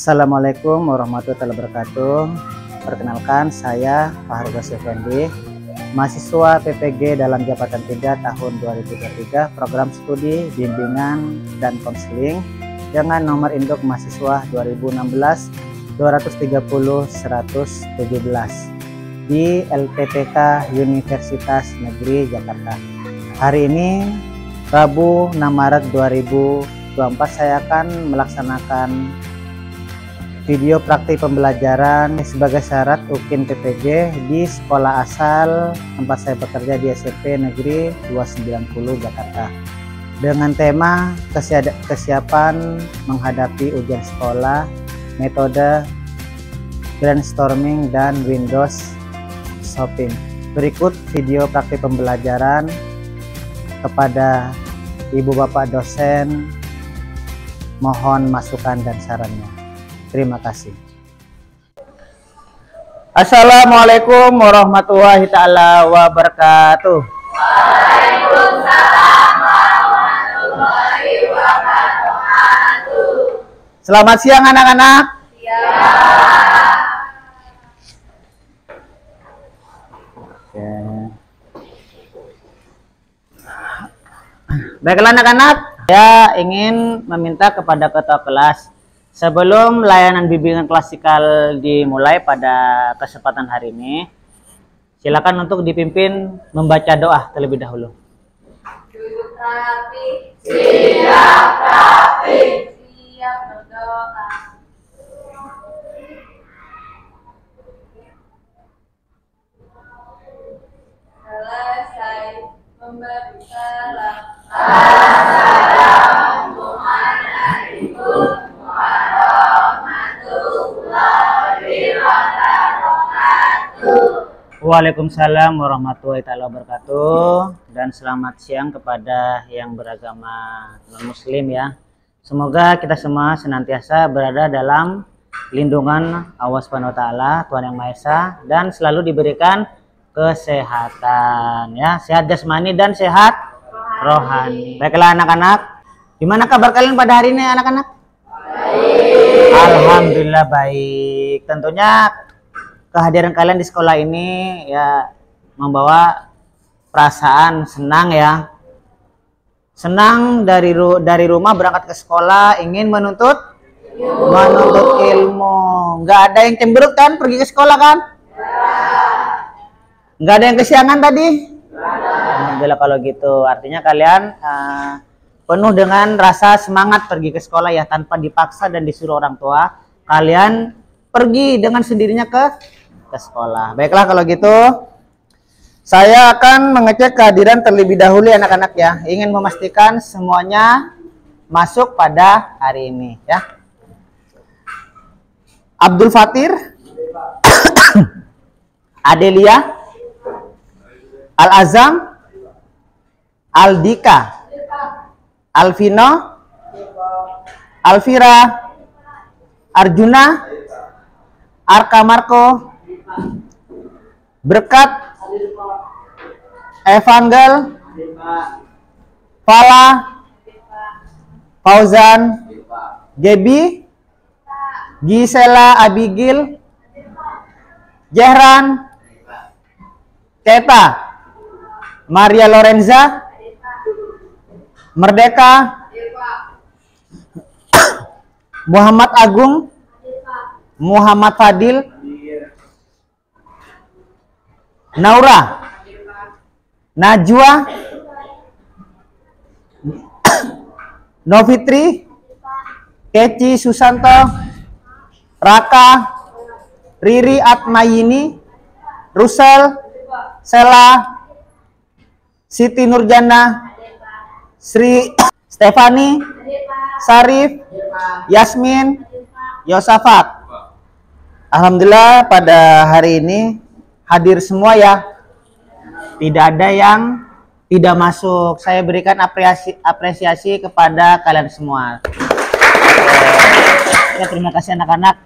Assalamualaikum warahmatullahi wabarakatuh. Perkenalkan, saya Pak Hargas Effendi, mahasiswa PPG dalam Jabatan 3 tahun 2023, program studi bimbingan dan konseling dengan nomor induk mahasiswa 2016 230 117 di LPTK Universitas Negeri Jakarta. Hari ini Rabu 6 Maret 2024 saya akan melaksanakan video praktik pembelajaran sebagai syarat UKIN PPG di sekolah asal tempat saya bekerja di SMP Negeri 290 Jakarta dengan tema kesiapan menghadapi ujian sekolah, metode brainstorming dan Windows shopping. Berikut video praktik pembelajaran kepada Ibu Bapak dosen, mohon masukan dan sarannya. Terima kasih. Assalamualaikum warahmatullahi taala wabarakatuh. Waalaikumsalam warahmatullahi wabarakatuh. Selamat siang anak-anak. Baiklah anak-anak, saya ingin meminta kepada ketua kelas sebelum layanan bimbingan klasikal dimulai pada kesempatan hari ini, silakan untuk dipimpin membaca doa terlebih dahulu. Duduk rapi, siap rapi, siap berdoa. Selesai memberi salam. Assalamualaikum warahmatullahi wabarakatuh. Waalaikumsalam warahmatullahi wabarakatuh. Dan selamat siang kepada yang beragama non-muslim ya. Semoga kita semua senantiasa berada dalam lindungan Allah Subhanahu wa taala, Tuhan yang Maha Esa, dan selalu diberikan kesehatan ya, sehat jasmani dan sehat rohani. Baiklah anak-anak, gimana kabar kalian pada hari ini anak-anak? Baik. Alhamdulillah baik. Tentunya kehadiran kalian di sekolah ini ya membawa perasaan senang ya. Senang dari rumah berangkat ke sekolah ingin menuntut ilmu. Nggak ada yang cemberut kan pergi ke sekolah kan? Nggak ada yang kesiangan tadi? Alhamdulillah kalau gitu. Artinya kalian penuh dengan rasa semangat pergi ke sekolah ya, tanpa dipaksa dan disuruh orang tua. Kalian pergi dengan sendirinya ke sekolah. Baiklah kalau gitu, saya akan mengecek kehadiran terlebih dahulu ya anak-anak ya. Ingin memastikan semuanya masuk pada hari ini ya. Abdul Fatir, Adelia, Al-Azam, Aldika, Alvino, Alvira, Arjuna, Arka Marco, Berkat, Evangel, Fala, Fauzan, Gebi, Gisela Abigil, Jehran, Keta, Maria Lorenza, Merdeka, Muhammad Agung, Muhammad Fadil, Naura, Najwa, Novitri, Keci Susanto, Raka, Riri Atmayini, Rusel, Sela, Siti Nurjana, Sri Stefani, Sarif, Yasmin, Yosafat. Alhamdulillah pada hari ini hadir semua ya. Tidak ada yang tidak masuk. Saya berikan apresiasi kepada kalian semua. Ya, terima kasih anak-anak.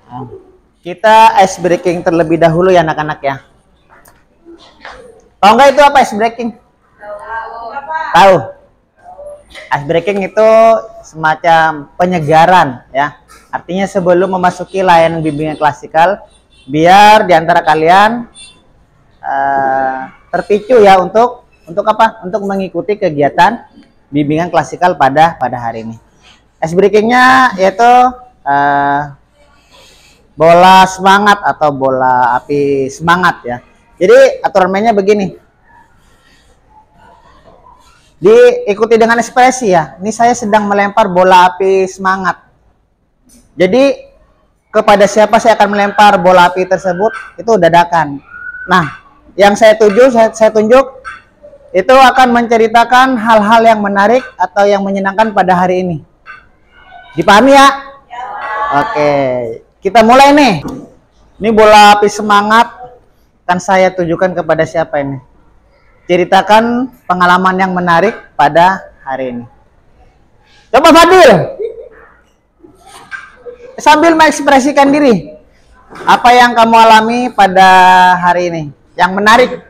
Kita ice breaking terlebih dahulu ya anak-anak ya. Tahu nggak itu apa ice breaking? Tahu. Ice breaking itu semacam penyegaran ya. Artinya sebelum memasuki layanan bimbingan klasikal, biar diantara kalian terpicu ya untuk apa? Untuk mengikuti kegiatan bimbingan klasikal pada hari ini. Ice breakingnya yaitu bola semangat atau bola api semangat ya. Jadi aturan mainnya begini. Diikuti dengan ekspresi ya. Ini saya sedang melempar bola api semangat. Jadi kepada siapa saya akan melempar bola api tersebut itu dadakan. Nah, yang saya tunjuk itu akan menceritakan hal-hal yang menarik atau yang menyenangkan pada hari ini. Dipahami ya? Oke, kita mulai nih. Ini bola api semangat akan saya tujukan kepada siapa ini? Ceritakan pengalaman yang menarik pada hari ini. Coba Fadil, sambil mengekspresikan diri, apa yang kamu alami pada hari ini yang menarik?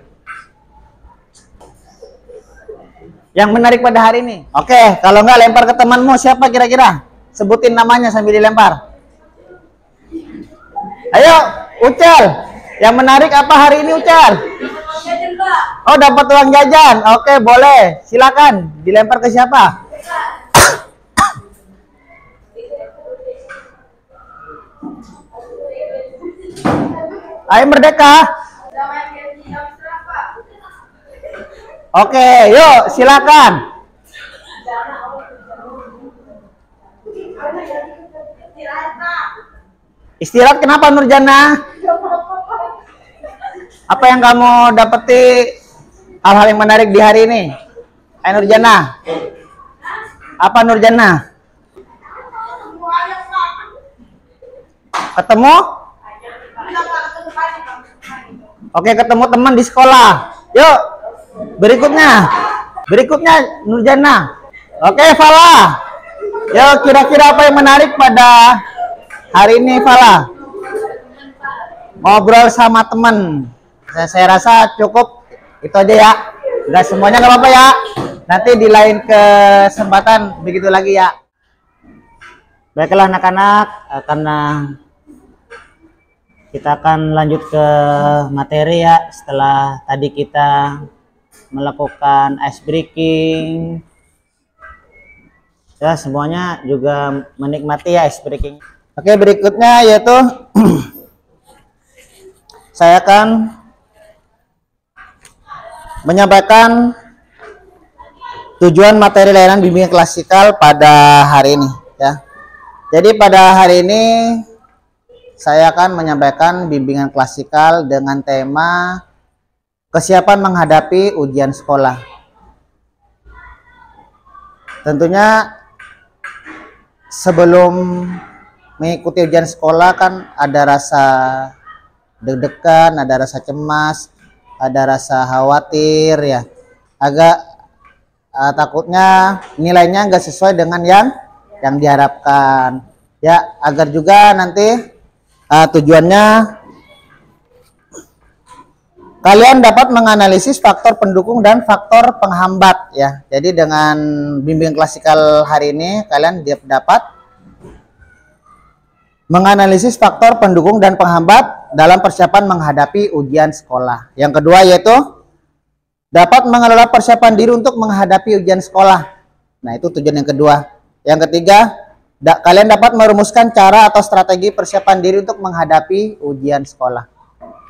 Yang menarik pada hari ini. Oke, kalau nggak lempar ke temanmu, siapa kira-kira? Sebutin namanya sambil dilempar. Ayo, Ucal. Yang menarik apa hari ini, Ucal? Oh, dapat uang jajan. Oke, boleh. Silakan. Dilempar ke siapa? Ayo Merdeka. Oke, yuk silakan. Istirahat kenapa Nurjana? Apa yang kamu dapeti hal-hal yang menarik di hari ini? Ayo Nurjana. Apa Nurjana? Ketemu? Oke, ketemu teman di sekolah. Yuk, berikutnya Nurjana. Oke, Fala. Yuk, kira-kira apa yang menarik pada hari ini, Fala? Ngobrol sama teman. Saya rasa cukup itu aja ya. Enggak semuanya nggak apa-apa ya. Nanti di lain kesempatan begitu lagi ya. Baiklah anak-anak, karena kita akan lanjut ke materi ya. Setelah tadi kita melakukan ice breaking, ya semuanya juga menikmati ya ice breaking. Oke, berikutnya yaitu saya akan menyampaikan tujuan materi layanan bimbingan klasikal pada hari ini ya. Jadi pada hari ini saya akan menyampaikan bimbingan klasikal dengan tema kesiapan menghadapi ujian sekolah. Tentunya sebelum mengikuti ujian sekolah kan ada rasa deg-degan, ada rasa cemas, ada rasa khawatir ya, agak takutnya nilainya nggak sesuai dengan yang diharapkan ya, agar juga nanti tujuannya kalian dapat menganalisis faktor pendukung dan faktor penghambat ya. Jadi dengan bimbingan klasikal hari ini kalian dapat menganalisis faktor pendukung dan penghambat dalam persiapan menghadapi ujian sekolah. Yang kedua yaitu dapat mengelola persiapan diri untuk menghadapi ujian sekolah. Nah, itu tujuan yang kedua. Yang ketiga, kalian dapat merumuskan cara atau strategi persiapan diri untuk menghadapi ujian sekolah.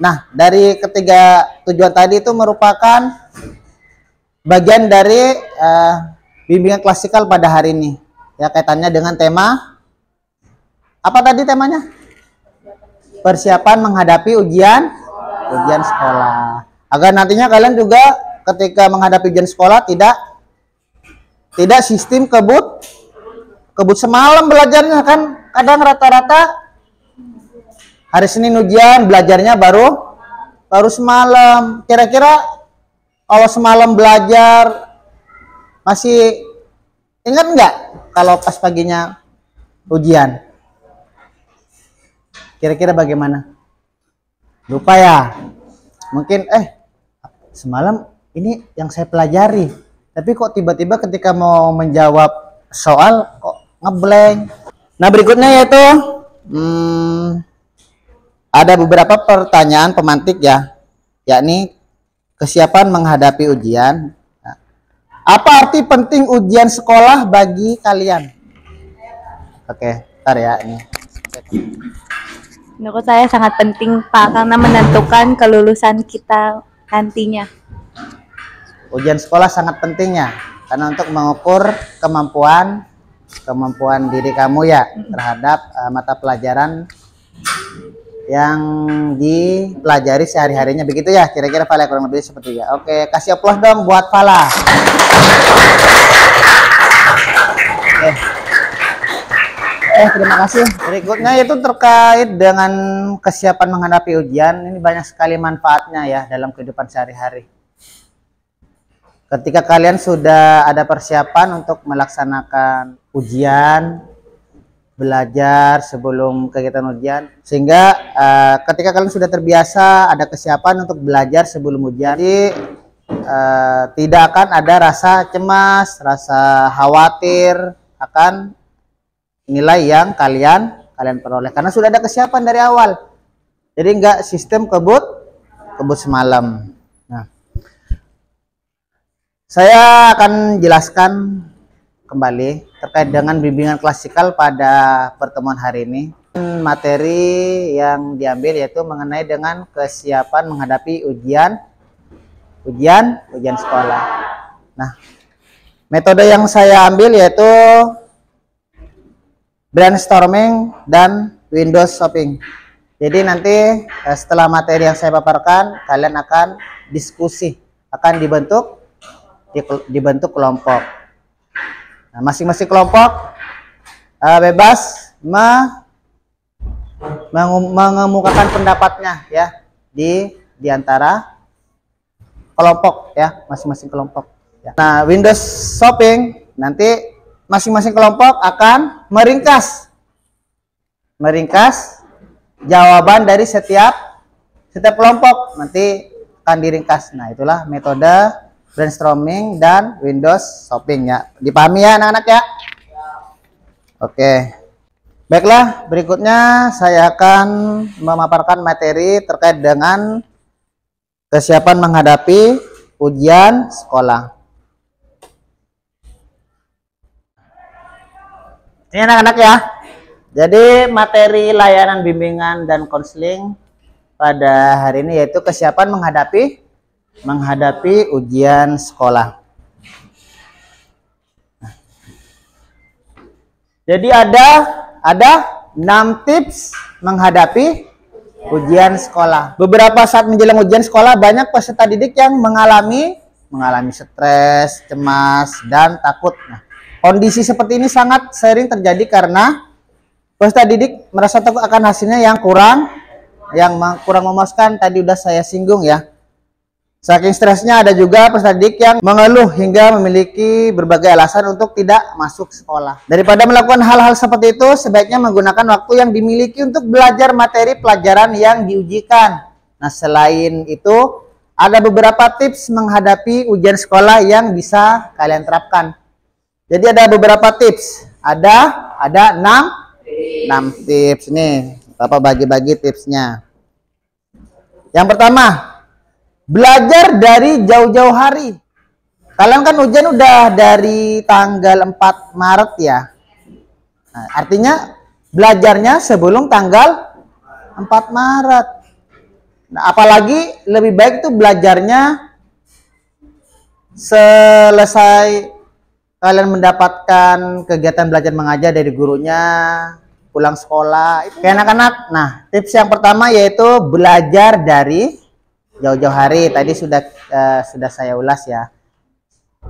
Nah, dari ketiga tujuan tadi itu merupakan bagian dari bimbingan klasikal pada hari ini. Ya, kaitannya dengan tema apa tadi temanya? Persiapan menghadapi ujian sekolah. Agar nantinya kalian juga ketika menghadapi ujian sekolah tidak sistem kebut semalam belajarnya, kan kadang rata-rata hari Senin ujian, belajarnya baru semalam. Kira-kira kalau semalam belajar masih ingat nggak kalau pas paginya ujian? Kira-kira bagaimana? Lupa ya? Mungkin semalam ini yang saya pelajari, Tapi kok tiba-tiba ketika mau menjawab soal kok ngeblank. Nah, berikutnya yaitu ada beberapa pertanyaan pemantik ya, yakni kesiapan menghadapi ujian. Nah, apa arti penting ujian sekolah bagi kalian? Oke, ntar ya ini. Menurut saya sangat penting Pak, karena menentukan kelulusan kita nantinya. Ujian sekolah sangat pentingnya karena untuk mengukur kemampuan diri kamu ya terhadap mata pelajaran yang dipelajari sehari-harinya, begitu ya kira-kira Fala, kurang lebih seperti ya. Oke, kasih aplaus dong buat Fala. Terima kasih. Berikutnya itu terkait dengan kesiapan menghadapi ujian. Ini banyak sekali manfaatnya ya dalam kehidupan sehari-hari. Ketika kalian sudah ada persiapan untuk melaksanakan ujian, belajar sebelum kegiatan ujian, sehingga ketika kalian sudah terbiasa ada kesiapan untuk belajar sebelum ujian, jadi tidak akan ada rasa cemas, rasa khawatir akan nilai yang kalian peroleh karena sudah ada kesiapan dari awal. Jadi enggak sistem kebut semalam. Nah, saya akan jelaskan kembali terkait dengan bimbingan klasikal pada pertemuan hari ini. Materi yang diambil yaitu mengenai dengan kesiapan menghadapi ujian sekolah. Nah, metode yang saya ambil yaitu brainstorming dan window shopping. Jadi nanti setelah materi yang saya paparkan, kalian akan diskusi, akan dibentuk kelompok. Nah, masing-masing kelompok bebas mengemukakan pendapatnya ya di antara kelompok ya, masing-masing kelompok ya. Nah, windows shopping nanti masing-masing kelompok akan meringkas jawaban dari setiap kelompok, nanti akan diringkas. Nah, itulah metode brainstorming dan windows shopping ya. Dipahami ya anak-anak ya? Oke. Baiklah, berikutnya saya akan memaparkan materi terkait dengan kesiapan menghadapi ujian sekolah. Ini anak-anak ya. Jadi materi layanan bimbingan dan konseling pada hari ini yaitu kesiapan menghadapi ujian sekolah. Jadi ada 6 tips menghadapi ujian sekolah. Beberapa saat menjelang ujian sekolah banyak peserta didik yang mengalami stres, cemas, dan takut. Nah, kondisi seperti ini sangat sering terjadi karena peserta didik merasa takut akan hasilnya yang kurang memuaskan. Tadi udah saya singgung ya. Saking stresnya ada juga peserta didik yang mengeluh hingga memiliki berbagai alasan untuk tidak masuk sekolah. Daripada melakukan hal-hal seperti itu, sebaiknya menggunakan waktu yang dimiliki untuk belajar materi pelajaran yang diujikan. Nah, selain itu, ada beberapa tips menghadapi ujian sekolah yang bisa kalian terapkan. Jadi ada beberapa tips. Ada 6 tips nih. Bapak bagi-bagi tipsnya. Yang pertama, belajar dari jauh-jauh hari. Kalian kan ujian udah dari tanggal 4 Maret ya. Nah, artinya belajarnya sebelum tanggal 4 Maret. Nah, apalagi lebih baik itu belajarnya selesai kalian mendapatkan kegiatan belajar mengajar dari gurunya, pulang sekolah. Itu kayak anak-anak. Nah, tips yang pertama yaitu belajar dari jauh-jauh hari. Tadi sudah saya ulas ya.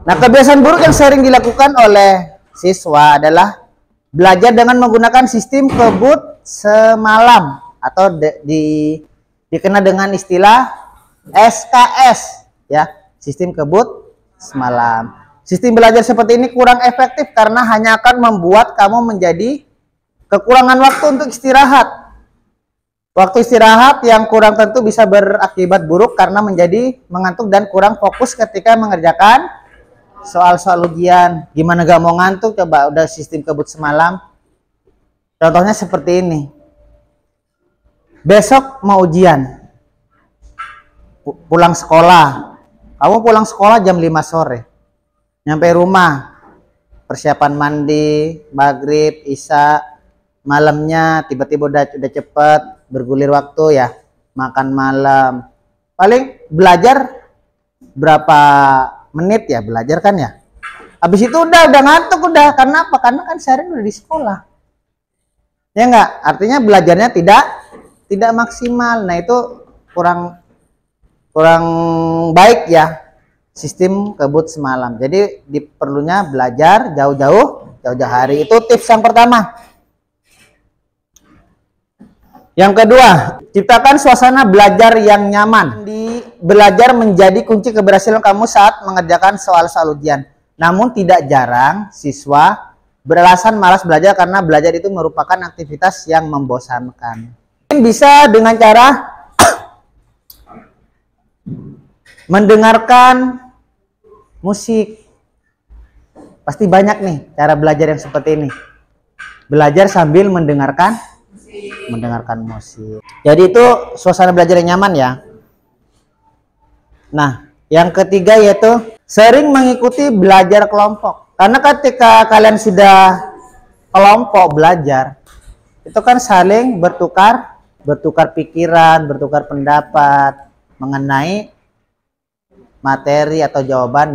Nah, kebiasaan buruk yang sering dilakukan oleh siswa adalah belajar dengan menggunakan sistem kebut semalam atau dikenal dengan istilah SKS ya, sistem kebut semalam. Sistem belajar seperti ini kurang efektif karena hanya akan membuat kamu menjadi kekurangan waktu untuk istirahat. Waktu istirahat yang kurang tentu bisa berakibat buruk karena menjadi mengantuk dan kurang fokus ketika mengerjakan soal-soal ujian. Gimana gak mau ngantuk? Coba udah sistem kebut semalam. Contohnya seperti ini. Besok mau ujian. Pulang sekolah. Kamu pulang sekolah jam 5 sore. Nyampe rumah. Persiapan mandi, maghrib, isya. Malamnya tiba-tiba udah cepet. Bergulir waktu ya. Makan malam. Paling belajar berapa menit ya belajar kan ya. Habis itu udah ngantuk udah. Karena apa? Karena kan sehari udah di sekolah. Ya enggak? Artinya belajarnya tidak maksimal. Nah, itu kurang baik ya sistem kebut semalam. Jadi diperlunya belajar jauh-jauh hari. Itu tips yang pertama. Yang kedua, ciptakan suasana belajar yang nyaman. Belajar menjadi kunci keberhasilan kamu saat mengerjakan soal-soal ujian. Namun tidak jarang siswa beralasan malas belajar karena belajar itu merupakan aktivitas yang membosankan. Mungkin bisa dengan cara mendengarkan musik. Pasti banyak nih cara belajar yang seperti ini. Belajar sambil mendengarkan musik. Jadi itu suasana belajar yang nyaman ya. Nah, yang ketiga yaitu sering mengikuti belajar kelompok. Karena ketika kalian sudah kelompok belajar, itu kan saling bertukar pikiran, bertukar pendapat mengenai materi atau jawaban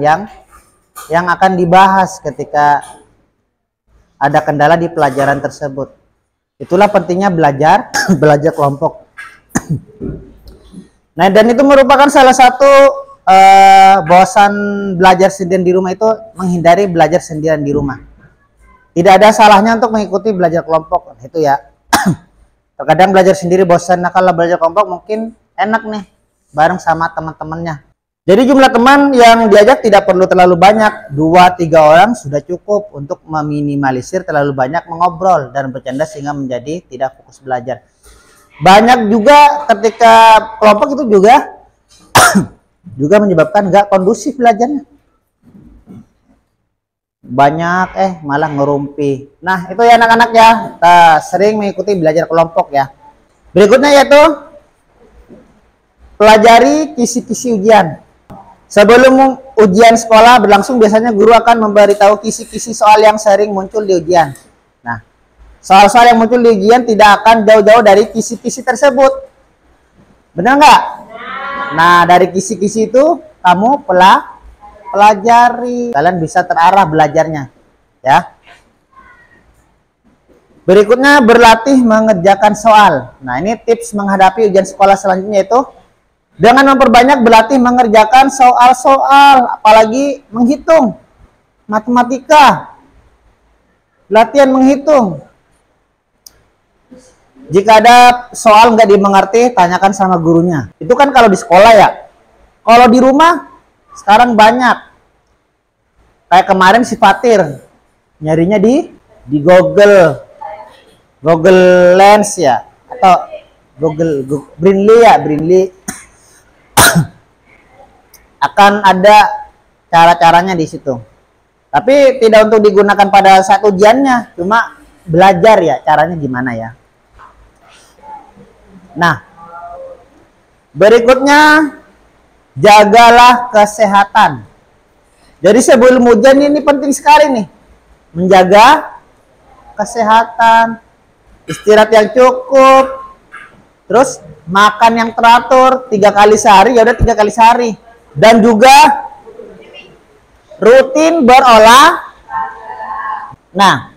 yang akan dibahas ketika ada kendala di pelajaran tersebut. Itulah pentingnya belajar kelompok. Nah, dan itu merupakan salah satu bosan belajar sendirian di rumah, itu menghindari belajar sendirian di rumah. Tidak ada salahnya untuk mengikuti belajar kelompok itu ya. Terkadang belajar sendiri bosan. Nah, kalau belajar kelompok mungkin enak nih bareng sama teman-temannya. Jadi jumlah teman yang diajak tidak perlu terlalu banyak. 2-3 orang sudah cukup untuk meminimalisir terlalu banyak mengobrol dan bercanda sehingga menjadi tidak fokus belajar. Banyak juga ketika kelompok itu juga menyebabkan nggak kondusif belajarnya. Banyak malah ngerumpi. Nah, itu ya anak-anak ya, kita sering mengikuti belajar kelompok ya. Berikutnya yaitu pelajari kisi-kisi ujian. Sebelum ujian sekolah berlangsung, biasanya guru akan memberitahu kisi-kisi soal yang sering muncul di ujian. Nah, soal-soal yang muncul di ujian tidak akan jauh-jauh dari kisi-kisi tersebut. Benar nggak? Nah, dari kisi-kisi itu kamu pelajari. Kalian bisa terarah belajarnya. Ya. Berikutnya berlatih mengerjakan soal. Nah, ini tips menghadapi ujian sekolah selanjutnya itu dengan memperbanyak berlatih mengerjakan soal-soal, apalagi menghitung, matematika, latihan menghitung. Jika ada soal nggak dimengerti, tanyakan sama gurunya. Itu kan kalau di sekolah ya. Kalau di rumah, sekarang banyak. Kayak kemarin si Fatir, nyarinya di Google Lens ya, atau Google Brainly ya, Brainly. Akan ada cara-caranya di situ. Tapi tidak untuk digunakan pada saat ujiannya, cuma belajar ya caranya gimana ya. Nah, berikutnya jagalah kesehatan. Jadi sebelum ujian ini penting sekali nih, menjaga kesehatan, istirahat yang cukup, terus makan yang teratur 3 kali sehari, ya udah 3 kali sehari. Dan juga rutin berolahraga. Nah,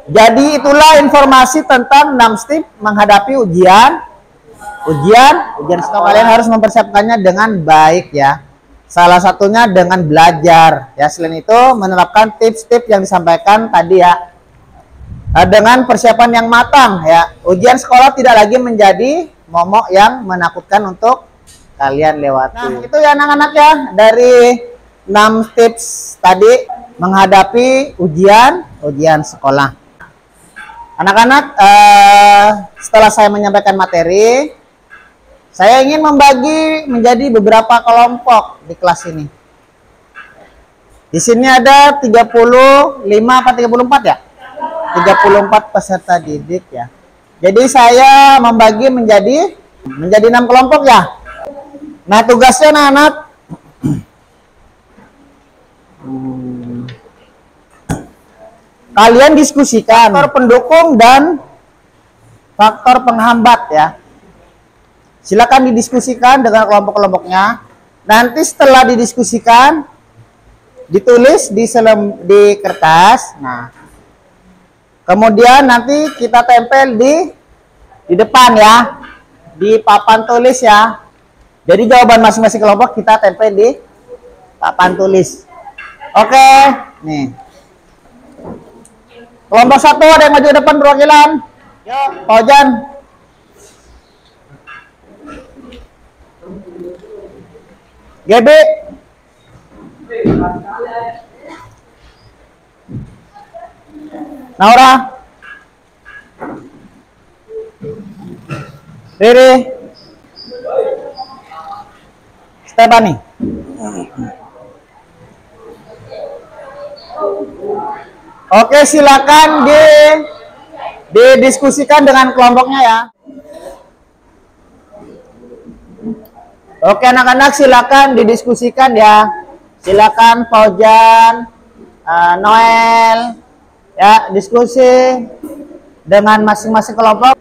jadi itulah informasi tentang 6 step menghadapi ujian sekolah. Kalian harus mempersiapkannya dengan baik ya. Salah satunya dengan belajar ya. Selain itu menerapkan tips-tips yang disampaikan tadi ya. Dengan persiapan yang matang ya. Ujian sekolah tidak lagi menjadi momok yang menakutkan untuk kalian lewati. Nah, itu ya anak-anak ya, dari 6 tips tadi menghadapi ujian sekolah. Anak-anak, setelah saya menyampaikan materi, saya ingin membagi menjadi beberapa kelompok di kelas ini. Di sini ada 35 apa 34 ya? 34 peserta didik ya. Jadi saya membagi menjadi 6 kelompok ya. Nah, tugasnya anak-anak kalian diskusikan faktor pendukung dan faktor penghambat ya. Silakan didiskusikan dengan kelompok-kelompoknya. Nanti setelah didiskusikan, ditulis di kertas. Nah, kemudian nanti kita tempel di depan ya, di papan tulis ya. Jadi jawaban masing-masing kelompok kita tempel di papan tulis. Oke, nih. Kelompok 1 ada yang maju ke depan perwakilan. Yo, Pak Ojan. GB. Naura. Riri. Stephanie. Oke, silakan didiskusikan dengan kelompoknya ya. Oke, anak-anak silakan didiskusikan ya. Silakan Paujan, Noel, ya diskusi dengan masing-masing kelompok.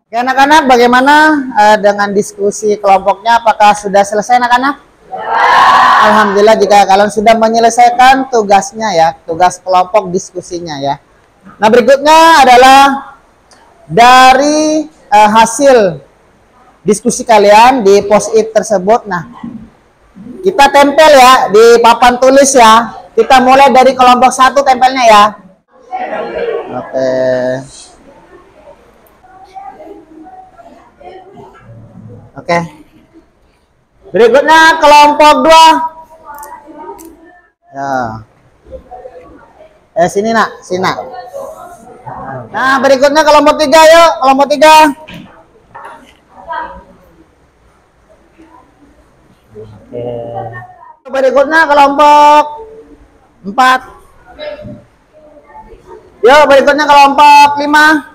Oke, anak-anak, bagaimana dengan diskusi kelompoknya? Apakah sudah selesai, anak-anak? Ya. Alhamdulillah jika kalian sudah menyelesaikan tugasnya ya, tugas kelompok diskusinya ya. Nah, berikutnya adalah dari hasil diskusi kalian di post-it tersebut. Nah, kita tempel ya di papan tulis ya. Kita mulai dari kelompok 1 tempelnya ya. Oke. Oke. Berikutnya kelompok 2. Ya. Sini nak, sini nak. Nah, berikutnya kelompok 3 yuk, kelompok 3. Oke. Berikutnya kelompok 4. Yuk, berikutnya kelompok 5.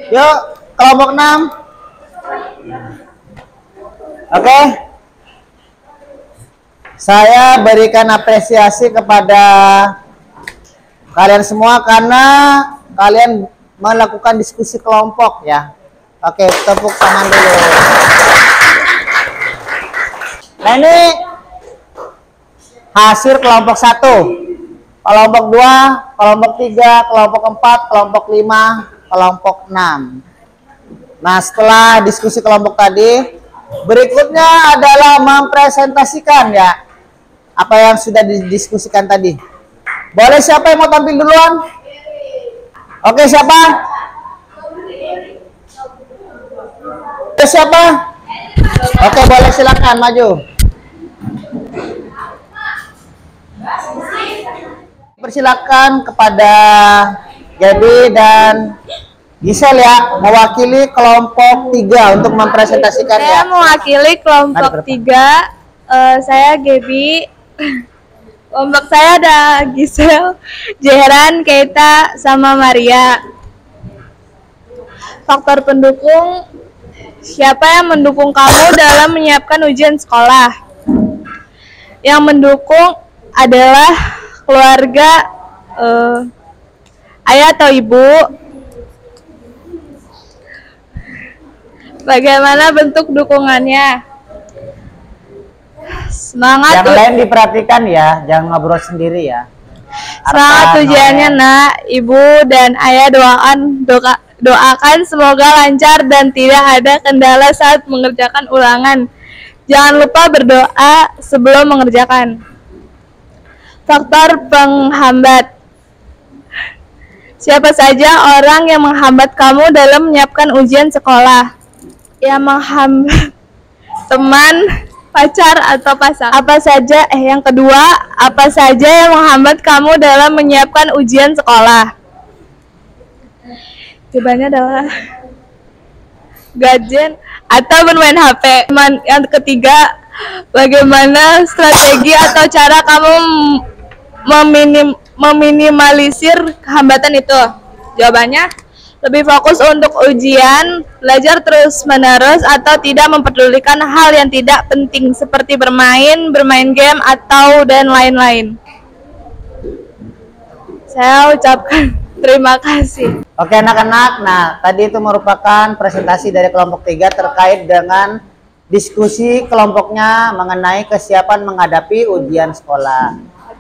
Yuk, kelompok 6. Oke. Saya berikan apresiasi kepada kalian semua karena kalian melakukan diskusi kelompok ya. Oke, tepuk tangan dulu. Nah, ini hasil kelompok 1, kelompok 2, kelompok 3, kelompok 4, kelompok 5, kelompok 6. Nah, setelah diskusi kelompok tadi, berikutnya adalah mempresentasikan ya apa yang sudah didiskusikan tadi. Boleh siapa yang mau tampil duluan? Oke, siapa? Siapa? Oke, boleh silakan maju. Persilakan kepada Gaby dan Gisel ya, mewakili kelompok 3 untuk mempresentasikan ya. Saya mewakili kelompok 3. Saya Gaby. Kelompok saya ada Gisel, Jeheran, Keita, sama Maria. Faktor pendukung, siapa yang mendukung kamu dalam menyiapkan ujian sekolah? Yang mendukung adalah keluarga, ayah atau ibu. Bagaimana bentuk dukungannya? Semangat. Yang lain diperhatikan ya, jangan ngobrol sendiri ya. Semangat ujiannya nak, ibu dan ayah doakan semoga lancar dan tidak ada kendala saat mengerjakan ulangan. Jangan lupa berdoa sebelum mengerjakan. Faktor penghambat. Siapa saja orang yang menghambat kamu dalam menyiapkan ujian sekolah? Yang menghambat teman, pacar, atau pasangan? Yang kedua, apa saja yang menghambat kamu dalam menyiapkan ujian sekolah? Jawabannya adalah gadget atau bermain HP. Yang ketiga, bagaimana strategi atau cara kamu meminimalisir hambatan itu? Jawabannya, lebih fokus untuk ujian, belajar terus-menerus, atau tidak mempedulikan hal yang tidak penting seperti bermain game, atau dan lain-lain. Saya ucapkan terima kasih. Oke anak-anak, nah tadi itu merupakan presentasi dari kelompok 3 terkait dengan diskusi kelompoknya mengenai kesiapan menghadapi ujian sekolah.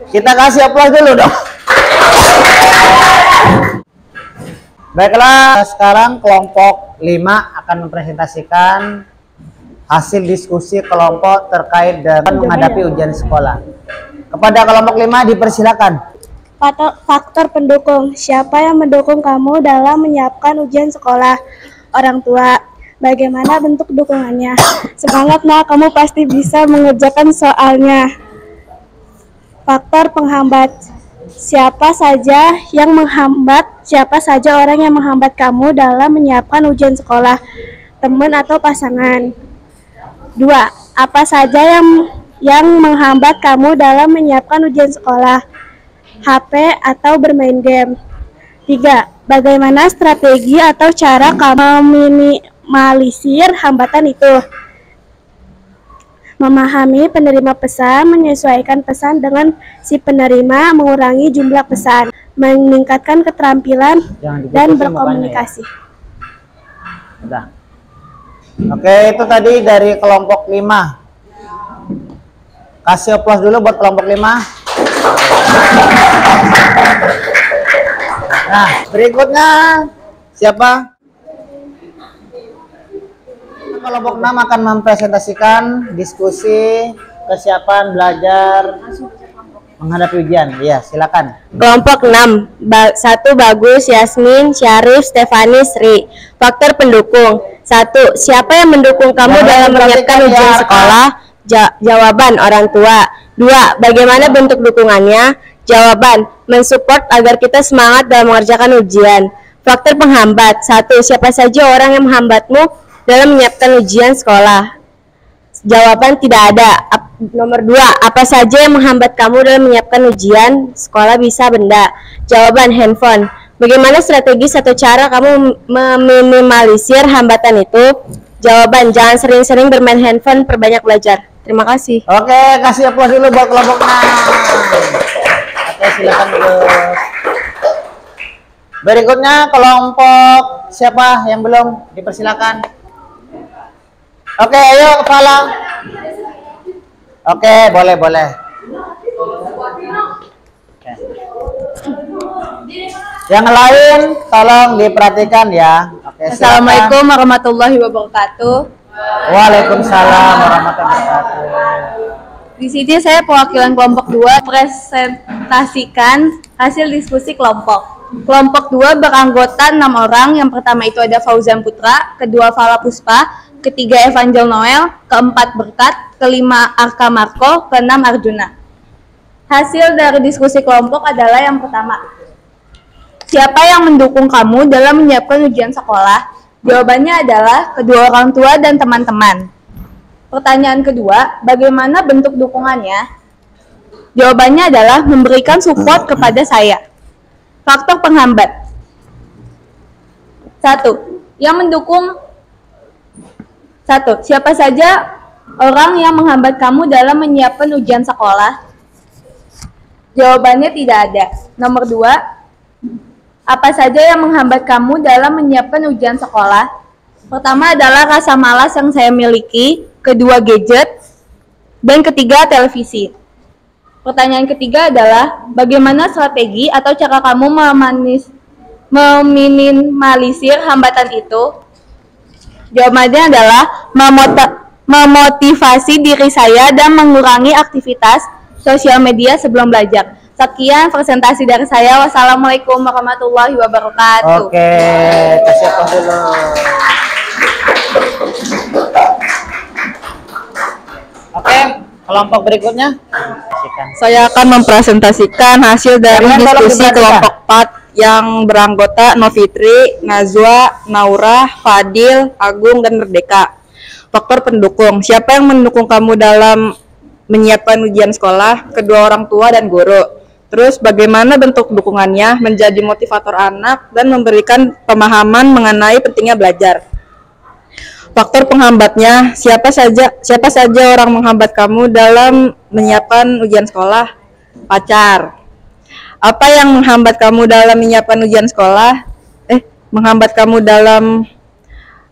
Kita kasih aplaus dulu dong. Baiklah, sekarang kelompok 5 akan mempresentasikan hasil diskusi kelompok terkait dengan menghadapi ujian sekolah. Kepada kelompok 5 dipersilakan. Faktor pendukung. Siapa yang mendukung kamu dalam menyiapkan ujian sekolah? Orang tua. Bagaimana bentuk dukungannya? Semangat nak, kamu pasti bisa mengerjakan soalnya. Faktor penghambat. Siapa saja orang yang menghambat kamu dalam menyiapkan ujian sekolah? Teman atau pasangan? 2. Apa saja yang menghambat kamu dalam menyiapkan ujian sekolah? HP atau bermain game? 3. Bagaimana strategi atau cara kamu meminimalisir hambatan itu? Memahami penerima pesan, menyesuaikan pesan dengan si penerima, mengurangi jumlah pesan, meningkatkan keterampilan dan berkomunikasi. Udah. Oke, itu tadi dari kelompok 5. Kasih aplaus dulu buat kelompok 5. Nah, berikutnya siapa? Kelompok 6 akan mempresentasikan diskusi kesiapan belajar menghadapi ujian. Ya, silakan. Kelompok 6. 1. Bagus, Yasmin, Syarif, Stefani, Sri. Faktor pendukung. 1. Siapa yang mendukung kamu dalam menyiapkan ujian sekolah? Jawaban, orang tua. 2. Bagaimana bentuk dukungannya? Jawaban, mensupport agar kita semangat dalam mengerjakan ujian. Faktor penghambat. 1. Siapa saja orang yang menghambatmu dalam menyiapkan ujian sekolah? Jawaban, tidak ada. Nomor 2. Apa saja yang menghambat kamu dalam menyiapkan ujian sekolah? Bisa benda. Jawaban, handphone. Bagaimana strategi atau cara kamu meminimalisir hambatan itu? Jawaban, jangan sering-sering bermain handphone, perbanyak belajar. Terima kasih. Oke, kasih aplaus dulu buat kelompok 6. Oke, silakan Gus. Berikutnya kelompok siapa yang belum? Dipersilakan. Oke, ayo kepala. Oke, boleh. Oke. Yang lain tolong diperhatikan ya. Oke, Assalamualaikum warahmatullahi wabarakatuh. Waalaikumsalam warahmatullahi wabarakatuh. Di sini saya perwakilan kelompok 2 presentasikan hasil diskusi kelompok. Kelompok 2 beranggota 6 orang. Yang pertama itu ada Fauzan Putra, kedua Fala Puspa, ketiga Evangel Noel, keempat Berkat, kelima Arka Marco, keenam Arjuna. Hasil dari diskusi kelompok adalah yang pertama. Siapa yang mendukung kamu dalam menyiapkan ujian sekolah? Jawabannya adalah kedua orang tua dan teman-teman. Pertanyaan kedua, bagaimana bentuk dukungannya? Jawabannya adalah memberikan support kepada saya. Faktor penghambat. 1. Yang mendukung 1. Siapa saja orang yang menghambat kamu dalam menyiapkan ujian sekolah? Jawabannya tidak ada. Nomor 2. Apa saja yang menghambat kamu dalam menyiapkan ujian sekolah? Pertama adalah rasa malas yang saya miliki, kedua gadget, dan ketiga televisi. Pertanyaan ketiga adalah bagaimana strategi atau cara kamu meminimalisir hambatan itu? Jawabannya adalah memotivasi diri saya dan mengurangi aktivitas sosial media sebelum belajar. Sekian presentasi dari saya. Wassalamualaikum warahmatullahi wabarakatuh. Oke, kasih aplaus dulu. Oke, kelompok berikutnya. Saya akan mempresentasikan hasil dari Kalian tolong diskusi diperhatikan. kelompok 4 yang beranggota Novitri, Nazwa, Naura, Fadil, Agung, dan Merdeka. Faktor pendukung. Siapa yang mendukung kamu dalam menyiapkan ujian sekolah? Kedua orang tua dan guru. Terus bagaimana bentuk dukungannya? Menjadi motivator anak dan memberikan pemahaman mengenai pentingnya belajar. Faktor penghambatnya, siapa saja orang menghambat kamu dalam menyiapkan ujian sekolah? Pacar. Apa yang menghambat kamu dalam menyiapkan ujian sekolah? Menghambat kamu dalam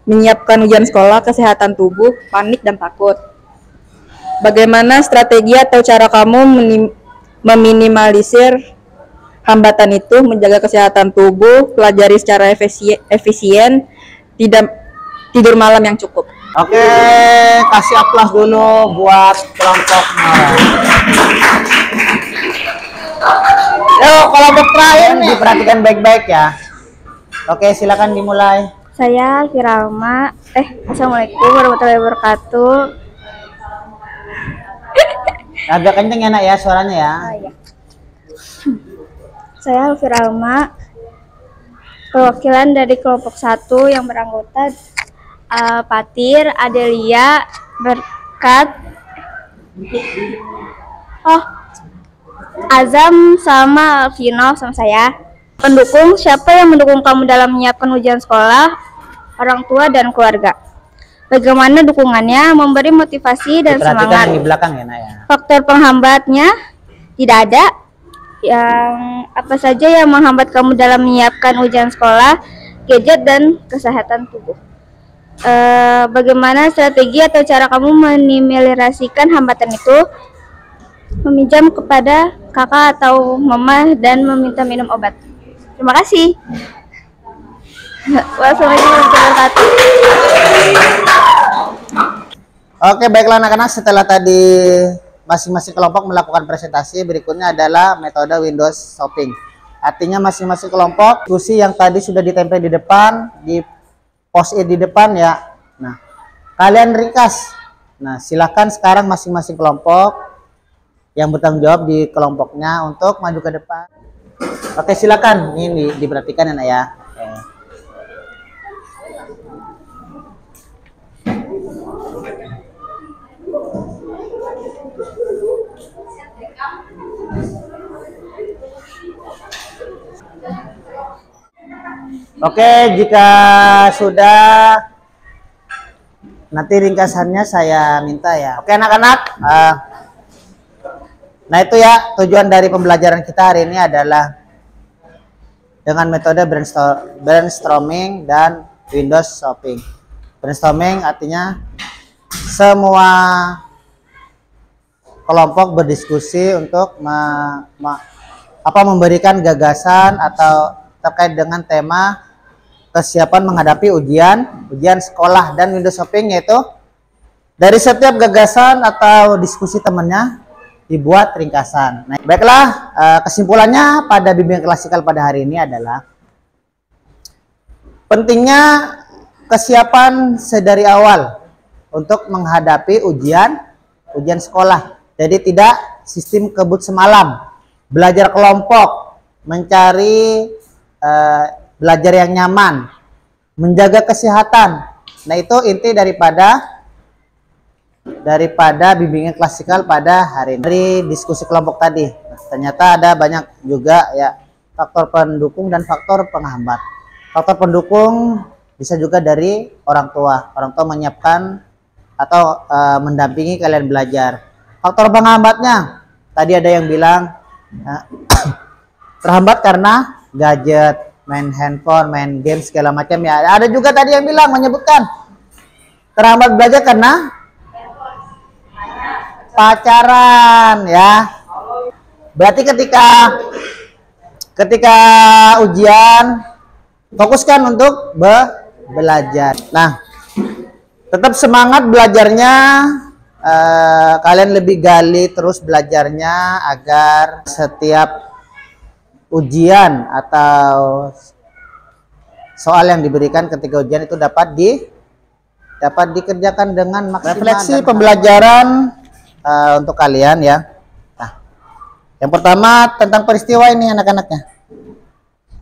menyiapkan ujian sekolah? Kesehatan tubuh, panik dan takut. Bagaimana strategi atau cara kamu meminimalisir hambatan itu? Menjaga kesehatan tubuh, pelajari secara efisien, tidak tidur malam yang cukup. Oke, kasih aplaus dulu buat kelompok Naura. Yuk, kelompok terakhir nih, diperhatikan baik-baik ya. Oke, silakan dimulai. Saya Firalma. Assalamualaikum warahmatullahi wabarakatuh. Agak kenceng ya nak ya suaranya ya. Saya Firalma, perwakilan dari kelompok 1 yang beranggota Patir, Adelia, Berkat, Azam, sama Alvino, sama saya. Pendukung, siapa yang mendukung kamu dalam menyiapkan ujian sekolah? Orang tua dan keluarga. Bagaimana dukungannya? Memberi motivasi dan Diperhatikan semangat. yang di belakang ya nak ya. Faktor penghambatnya tidak ada. Yang apa saja yang menghambat kamu dalam menyiapkan ujian sekolah? Gadget dan kesehatan tubuh. Bagaimana strategi atau cara kamu minimalisasikan hambatan itu? Meminjam kepada kakak atau mama dan meminta minum obat. Terima kasih. Wassalamualaikum warahmatullahi wabarakatuh. Oke, baiklah anak-anak, setelah tadi masing-masing kelompok melakukan presentasi, berikutnya adalah metode Windows Shopping. Artinya masing-masing kelompok diskusi yang tadi sudah ditempel di depan, di post-it di depan ya. Nah, kalian ringkas. Nah, silahkan sekarang masing-masing kelompok yang bertanggung jawab di kelompoknya untuk maju ke depan. Oke, silakan. Ini diperhatikan ya nak ya. Oke, jika sudah, nanti ringkasannya saya minta ya. Oke anak-anak, nah itu ya tujuan dari pembelajaran kita hari ini adalah dengan metode brainstorming dan Windows Shopping. Brainstorming artinya semua kelompok berdiskusi untuk memberikan gagasan atau terkait dengan tema kesiapan menghadapi ujian sekolah, dan Windows Shopping yaitu dari setiap gagasan atau diskusi temannya dibuat ringkasan. Nah, baiklah, kesimpulannya pada bimbingan klasikal pada hari ini adalah pentingnya kesiapan sedari awal untuk menghadapi ujian sekolah. Jadi tidak sistem kebut semalam, belajar kelompok, mencari belajar yang nyaman, menjaga kesehatan. Nah, itu inti daripada bimbingan klasikal pada hari ini. Dari diskusi kelompok tadi, ternyata ada banyak juga ya faktor pendukung dan faktor penghambat. Faktor pendukung bisa juga dari orang tua. Orang tua menyiapkan atau mendampingi kalian belajar. Faktor penghambatnya, tadi ada yang bilang terhambat karena gadget, main handphone, main game segala macam ya. Ada juga tadi yang bilang menyebutkan terhambat belajar karena pacaran ya. Berarti ketika ujian fokuskan untuk belajar. Nah, tetap semangat belajarnya, kalian lebih gali terus belajarnya agar setiap ujian atau soal yang diberikan ketika ujian itu dapat dikerjakan dengan maksimal. Refleksi pembelajaran untuk kalian ya. Nah, yang pertama tentang peristiwa ini anak-anaknya.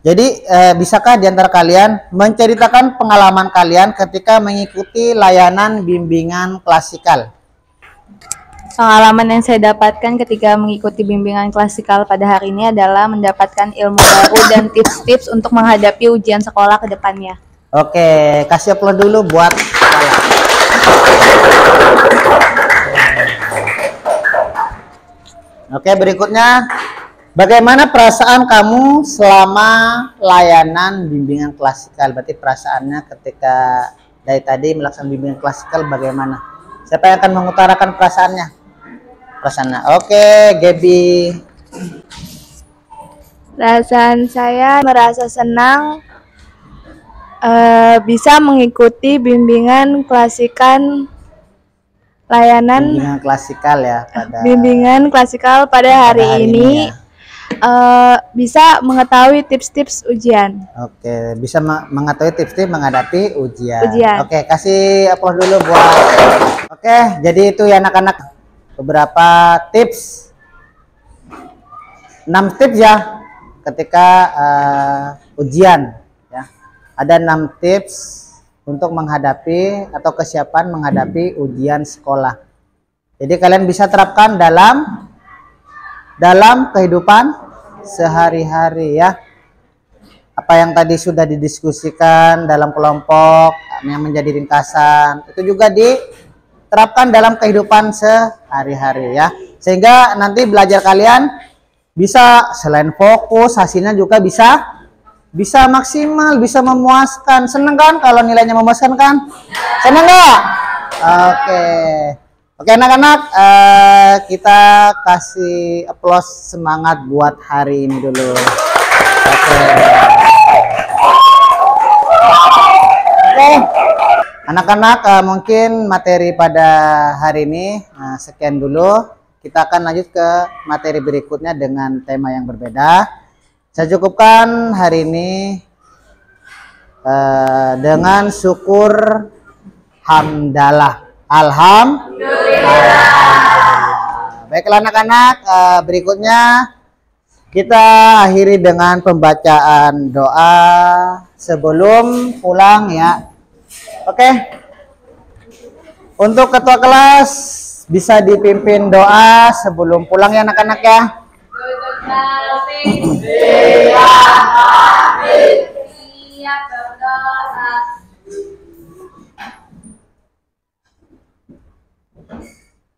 Jadi bisakah di antara kalian menceritakan pengalaman kalian ketika mengikuti layanan bimbingan klasikal? Pengalaman yang saya dapatkan ketika mengikuti bimbingan klasikal pada hari ini adalah mendapatkan ilmu baru dan tips-tips untuk menghadapi ujian sekolah ke depannya. Oke, kasih aplaus dulu buat sekolah. Oke, berikutnya, bagaimana perasaan kamu selama layanan bimbingan klasikal? Berarti perasaannya ketika dari tadi melaksanakan bimbingan klasikal bagaimana? Siapa yang akan mengutarakan perasaannya? Oke, Gaby. Perasaan saya merasa senang bisa mengikuti bimbingan layanan Bimbingan klasikal ya bimbingan klasikal pada hari ini ya. Bisa mengetahui tips-tips ujian. Oke, bisa mengetahui tips-tips menghadapi ujian. Ujian. Oke, kasih aplaus dulu buat. Oke, jadi itu ya anak-anak beberapa tips. 6 tips ya ketika ujian ya. Ada 6 tips untuk menghadapi atau kesiapan menghadapi ujian sekolah. Jadi kalian bisa terapkan dalam kehidupan sehari-hari ya. Apa yang tadi sudah didiskusikan dalam kelompok yang menjadi ringkasan itu juga diterapkan dalam kehidupan sehari-hari ya. Sehingga nanti belajar kalian bisa selain fokus, hasilnya juga bisa maksimal, bisa memuaskan. Seneng kan kalau nilainya memuaskan kan? Seneng nggak? Oke anak-anak, kita kasih aplaus semangat buat hari ini dulu. Oke. Anak-anak, mungkin materi pada hari ini sekian dulu. Kita akan lanjut ke materi berikutnya dengan tema yang berbeda. Saya cukupkan hari ini dengan syukur hamdalah. Alhamdulillah. Baiklah anak-anak, berikutnya kita akhiri dengan pembacaan doa sebelum pulang ya. Oke. Untuk ketua kelas bisa dipimpin doa sebelum pulang ya anak-anak ya. Duduk rapi, siap berdoa.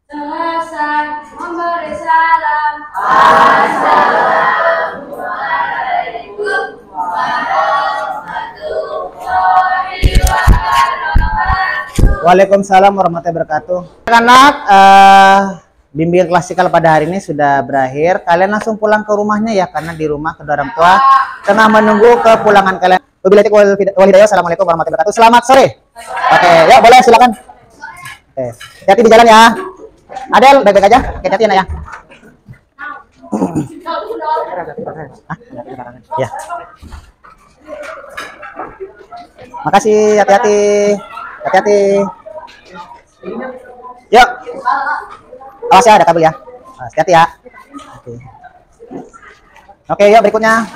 Selesai memberi salam. Assalamualaikum warahmatullahi wabarakatuh. Waalaikumsalam warahmatullahi wabarakatuh. Anak-anak, bimbingan klasikal pada hari ini sudah berakhir. Kalian langsung pulang ke rumahnya ya, karena di rumah kedua orang tua tengah menunggu kepulangan kalian. Wabillahi taufiq wal hidayah. Assalamualaikum warahmatullahi wabarakatuh. Selamat sore. Oke, ya boleh silakan. Oke, hati-hati di jalan ya. Adel, baik-baik aja. Hati-hati ya. Ya. Makasih, hati-hati. Hati-hati. Yuk. Awas ya, ada kabel ya. Hati-hati ya. Oke, yuk berikutnya.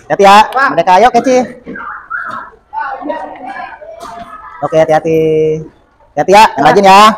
Hati-hati ya. Mereka yuk keci. Oke, hati-hati. Hati-hati ya, yang rajin ya.